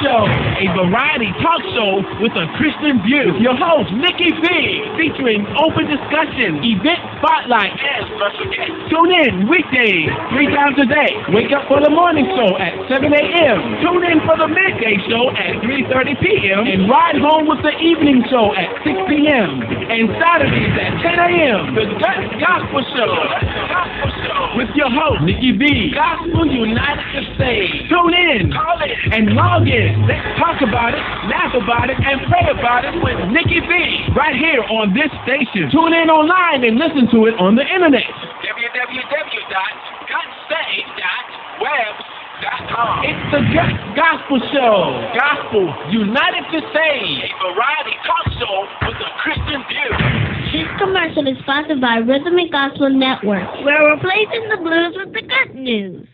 Show, a variety talk show with a Christian view. With your host, Nikki B, featuring open discussion, event spotlight, and special guests. Tune in weekdays 3 times a day. Wake up for the morning show at 7 a.m. Tune in for the midday show at 3:30 p.m. and ride home with the evening show at 6 p.m. And Saturdays at 10 a.m. The Gospel Show. With your host, Nikki B. Gospel United to Save. Tune in, call in, and log in. Let's talk about it, laugh about it, and pray about it with Nikki B. Right here on this station. Tune in online and listen to it on the internet. www.gotsave.web.com. It's the Gospel Show. Gospel United to Save. A variety talk show with a Christian view. This commercial is sponsored by Rhythmic Gospel Network, where we're replacing the blues with the good news.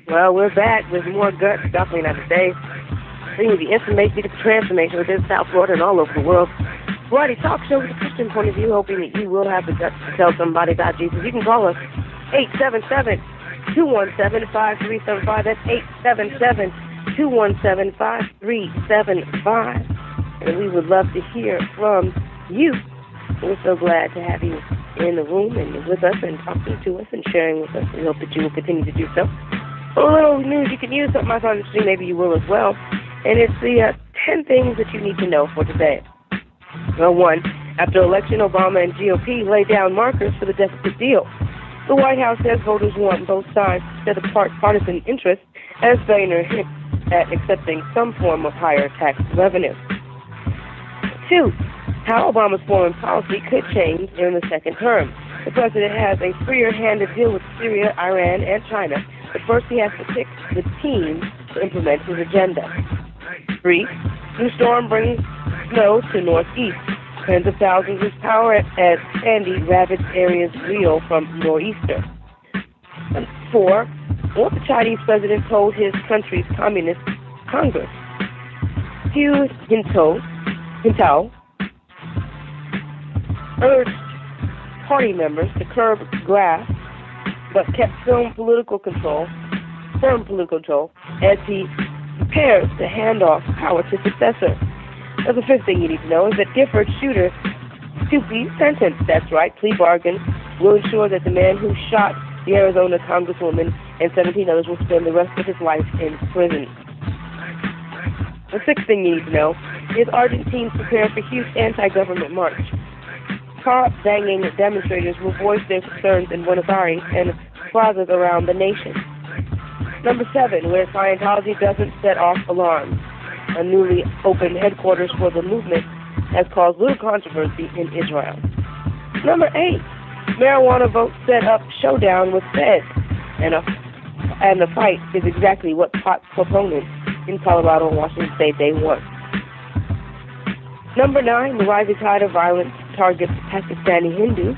Well, we're back with more Guts, Gospel United States, bringing the information, the transformation within South Florida and all over the world. Variety talk show with a Christian point of view, hoping that you will have the guts to tell somebody about Jesus. You can call us 877-217-5375. That's 877-217-5375. And we would love to hear from you. We're so glad to have you in the room and with us and talking to us and sharing with us. We hope that you will continue to do so. A little news you can use, something I thought interesting, maybe you will as well. And it's the 10 things that you need to know for today. Well, 1, after election, Obama and GOP lay down markers for the deficit deal. The White House says voters want both sides to set apart partisan interests as Boehner hints at accepting some form of higher tax revenue. 2, how Obama's foreign policy could change in the second term. The president has a freer-handed deal with Syria, Iran, and China. But first he has to pick the team to implement his agenda. 3, new storm brings snow to northeast. Tens of thousands lose power as Sandy ravaged areas reel from nor'easter. 4, what the Chinese president told his country's communist Congress. Hu Jintao urged party members to curb graft, but kept firm political control as he prepares to hand off power to successor. Now, the 5th thing you need to know is that Gifford shooter to be sentenced. That's right, plea bargain will ensure that the man who shot the Arizona congresswoman and 17 others will spend the rest of his life in prison. The 6th thing you need to know is Argentines prepare for huge anti-government march. Car-banging demonstrators will voice their concerns in Buenos Aires and plazas around the nation. Number 7, where Scientology doesn't set off alarms. A newly opened headquarters for the movement has caused little controversy in Israel. Number 8, marijuana vote set up showdown with feds, and the fight is exactly what pot proponents in Colorado and Washington State they want. Number 9, the rising tide of violence targets Pakistani Hindus.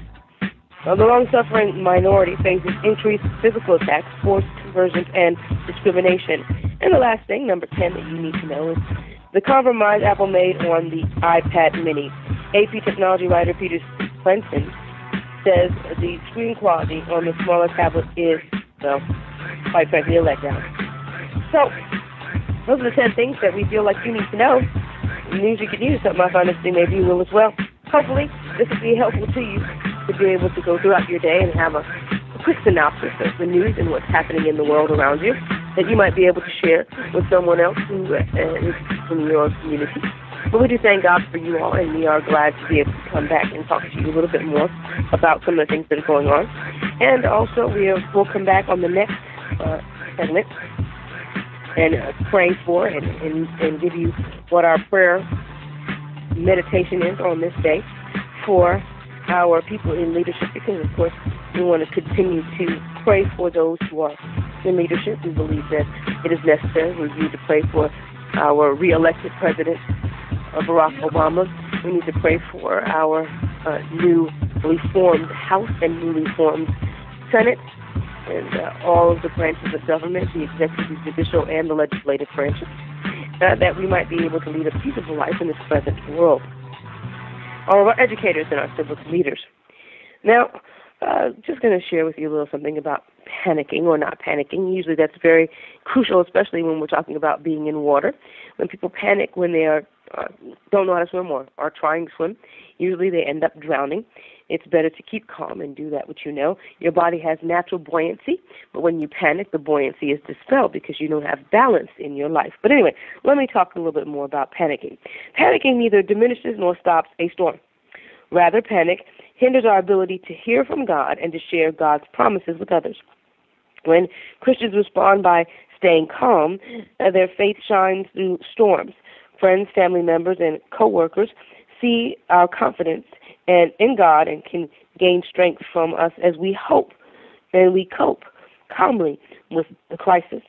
The long-suffering minority faces increased physical attacks, forced conversions, and discrimination. And the last thing, number 10, that you need to know is the compromise Apple made on the iPad mini. AP technology writer Peter Clinton says the screen quality on the smaller tablet is, well, quite frankly, a letdown. So, those are the 10 things that we feel like you need to know. News you can use, something I find interesting, maybe you will as well. Hopefully, this will be helpful to you to be able to go throughout your day and have a quick synopsis of the news and what's happening in the world around you that you might be able to share with someone else who is from your community. But we do thank God for you all, and we are glad to be able to come back and talk to you a little bit more about some of the things that are going on. And also, we'll come back on the next segment and pray for and give you what our prayer meditation is on this day for our people in leadership, because, of course, we want to continue to pray for those who are in leadership. We believe that it is necessary for you to pray for our re-elected president, Barack Obama, We need to pray for our newly formed House and newly formed Senate and all of the branches of government, the executive, judicial, and the legislative branches, that we might be able to lead a peaceable life in this present world. All of our educators and our civic leaders. Now, just going to share with you a little something about panicking or not panicking. Usually that's very crucial, especially when we're talking about being in water. When people panic when they are don't know how to swim or are trying to swim, usually they end up drowning. It's better to keep calm and do that which you know. Your body has natural buoyancy, but when you panic, the buoyancy is dispelled because you don't have balance in your life. But anyway, let me talk a little bit more about panicking. Panicking neither diminishes nor stops a storm. Rather, panic hinders our ability to hear from God and to share God's promises with others. When Christians respond by staying calm, their faith shines through storms. Friends, family members, and co-workers see our confidence and in God and can gain strength from us as we hope and we cope calmly with the crisis.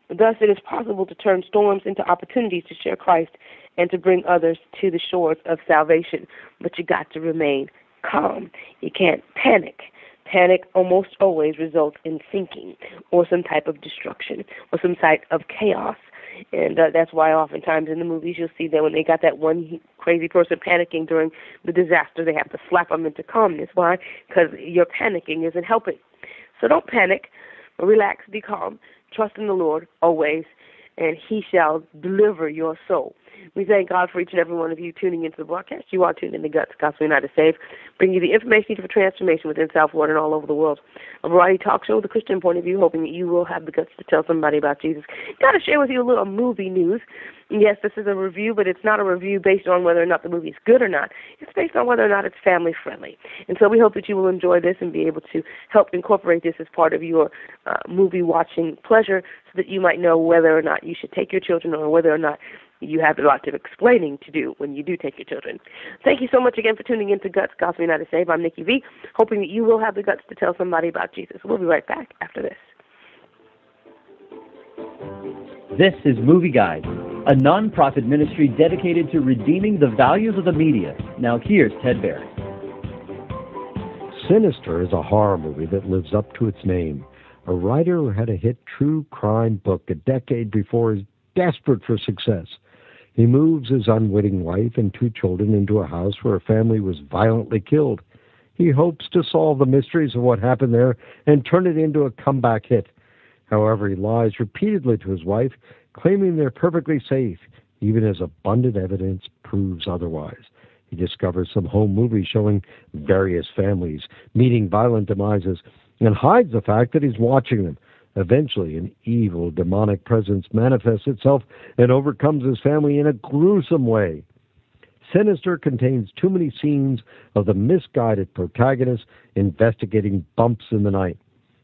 Thus, it is possible to turn storms into opportunities to share Christ and to bring others to the shores of salvation. But you got to remain calm. You can't panic. Panic almost always results in sinking or some type of destruction or some type of chaos. And that's why oftentimes in the movies you'll see that when they got that one crazy person panicking during the disaster, they have to slap them into calmness. Why? Because your panicking isn't helping. So don't panic. Relax, be calm. Trust in the Lord always, and He shall deliver your soul. We thank God for each and every one of you tuning into the broadcast. You are tuned in to Guts, Gospel United Save, bringing you the information needed for transformation within South Florida and all over the world. A variety talk show with a Christian point of view, hoping that you will have the guts to tell somebody about Jesus. Got to share with you a little movie news. Yes, this is a review, but it's not a review based on whether or not the movie is good or not. It's based on whether or not it's family friendly. And so we hope that you will enjoy this and be able to help incorporate this as part of your movie watching pleasure so that you might know whether or not you should take your children or whether or not you have a lot of explaining to do when you do take your children. Thank you so much again for tuning in to Guts, Gospel United Save. I'm Nikki V, hoping that you will have the guts to tell somebody about Jesus. We'll be right back after this. This is Movie Guide, a non-profit ministry dedicated to redeeming the values of the media. Now here's Ted Barrett. Sinister is a horror movie that lives up to its name. A writer who had a hit true crime book a decade before is desperate for success. He moves his unwitting wife and 2 children into a house where a family was violently killed. He hopes to solve the mysteries of what happened there and turn it into a comeback hit. However, he lies repeatedly to his wife, claiming they're perfectly safe, even as abundant evidence proves otherwise. He discovers some home movies showing various families meeting violent demises and hides the fact that he's watching them. Eventually, an evil, demonic presence manifests itself and overcomes his family in a gruesome way. Sinister contains too many scenes of the misguided protagonist investigating bumps in the night.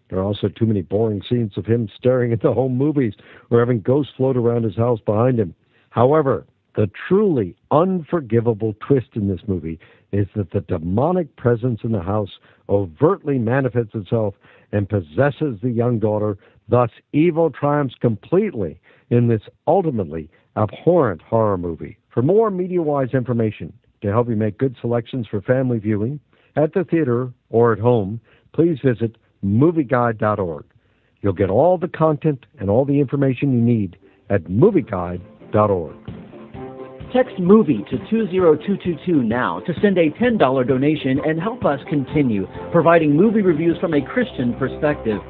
There are also too many boring scenes of him staring at the home movies or having ghosts float around his house behind him. However, the truly unforgivable twist in this movie is that the demonic presence in the house overtly manifests itself and possesses the young daughter. Thus, evil triumphs completely in this ultimately abhorrent horror movie. For more media-wise information to help you make good selections for family viewing at the theater or at home, please visit movieguide.org. You'll get all the content and all the information you need at movieguide.org. Text MOVIE to 20222 now to send a $10 donation and help us continue providing movie reviews from a Christian perspective.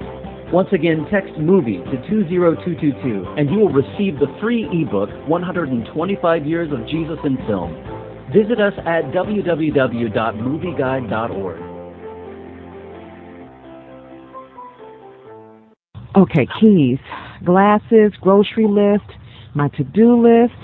Once again, text MOVIE to 20222 and you will receive the free ebook, 125 Years of Jesus in Film. Visit us at www.movieguide.org. Okay, keys, glasses, grocery list, my to-do list.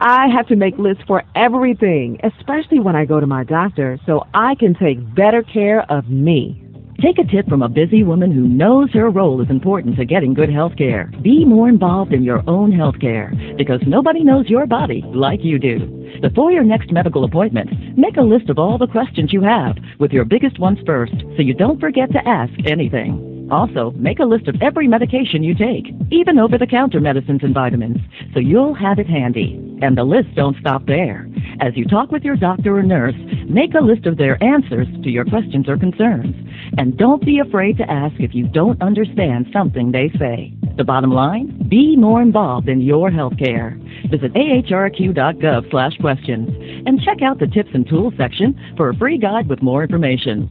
I have to make lists for everything, especially when I go to my doctor, so I can take better care of me. Take a tip from a busy woman who knows her role is important to getting good health care. Be more involved in your own health care, because nobody knows your body like you do. Before your next medical appointment, make a list of all the questions you have, with your biggest ones first, so you don't forget to ask anything. Also, make a list of every medication you take, even over-the-counter medicines and vitamins, so you'll have it handy. And the lists don't stop there. As you talk with your doctor or nurse, make a list of their answers to your questions or concerns. And don't be afraid to ask if you don't understand something they say. The bottom line, be more involved in your health care. Visit ahrq.gov/questions and check out the tips and tools section for a free guide with more information.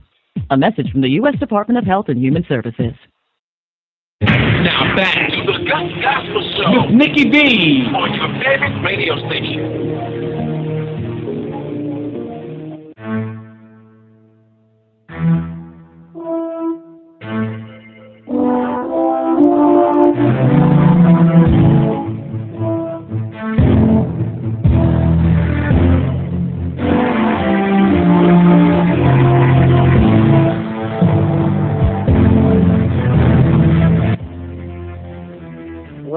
A message from the U.S. Department of Health and Human Services. Now back to the Gospel Show with Nikki B on your favorite radio station.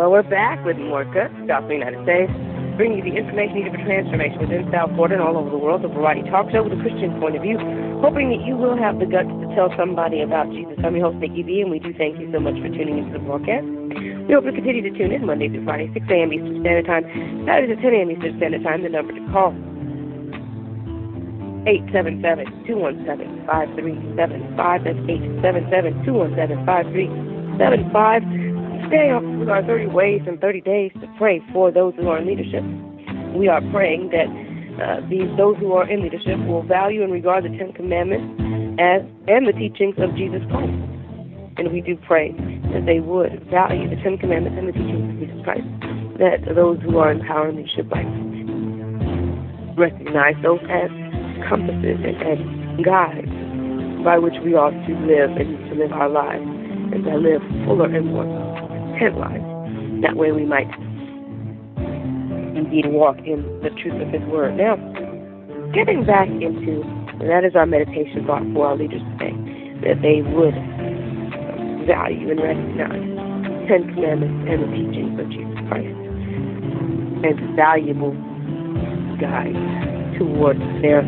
We're back with more Gospel United States, bringing you the information needed for transformation within South Florida and all over the world. The variety talk show with a Christian point of view, hoping that you will have the guts to tell somebody about Jesus. I'm your host, Nikki B, and we do thank you so much for tuning into the broadcast. We hope you continue to tune in Monday through Friday, 6 a.m. Eastern Standard Time, Saturdays at 10 a.m. Eastern Standard Time. The number to call, 877-217-5375. That's 877-217-5375. Today, with our 30 ways and 30 days to pray for those who are in leadership. We are praying that those who are in leadership will value and regard the Ten Commandments and the teachings of Jesus Christ. And we do pray that they would value the Ten Commandments and the teachings of Jesus Christ, that those who are in power and leadership might recognize those as compasses and guides by which we ought to live and to live our lives, and to live fuller and more content lives. That way we might indeed walk in the truth of His Word. Now, getting back into, and that is our meditation thought for our leaders today, that they would value and recognize the Ten Commandments and the teachings of Jesus Christ as valuable guides towards their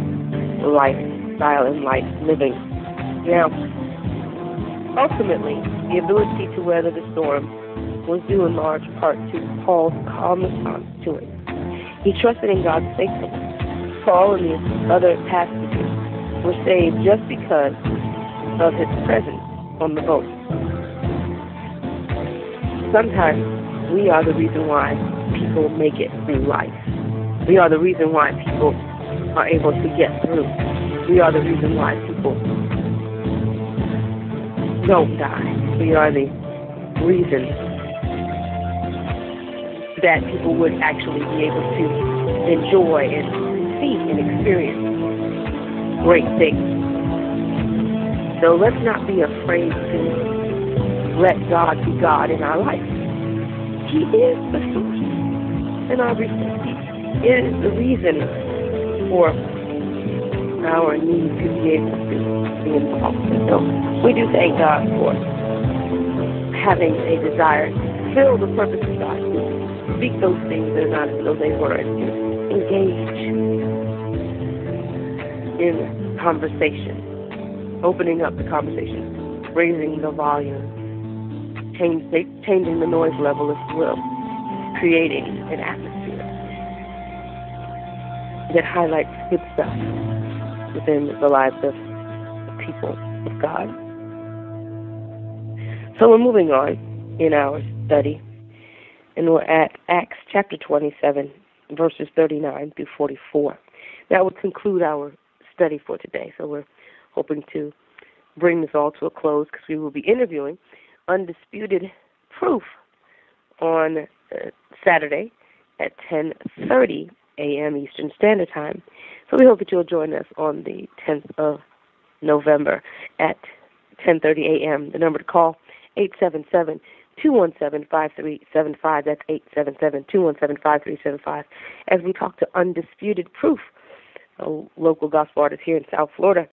lifestyle and life living. Now, ultimately, the ability to weather the storm was due in large part to Paul's calm response to it. He trusted in God's faithfulness. Paul and the other passengers were saved just because of his presence on the boat. Sometimes we are the reason why people make it through life. We are the reason why people are able to get through. We are the reason why people don't die. We are the reason that people would actually be able to enjoy and see and experience great things. So let's not be afraid to let God be God in our life. He is the source in our resource. He is the reason for our need to be able to be involved. And so we do thank God for having a desire to fulfill the purpose of God, to speak those things that are not as though they were, and to engage in conversation, opening up the conversation, raising the volume, changing the noise level, if you will, creating an atmosphere that highlights good stuff within the lives of the people of God. So we're moving on in our study, and we're at Acts chapter 27, verses 39 through 44. That will conclude our study for today. So we're hoping to bring this all to a close because we will be interviewing Undisputed Proof on Saturday at 10:30 a.m. Eastern Standard Time. So we hope that you'll join us on the 10th of November at 10:30 a.m. The number to call, 877-217-5375. That's 877-217-5375. As we talk to Undisputed Proof, a local gospel artist here in South Florida,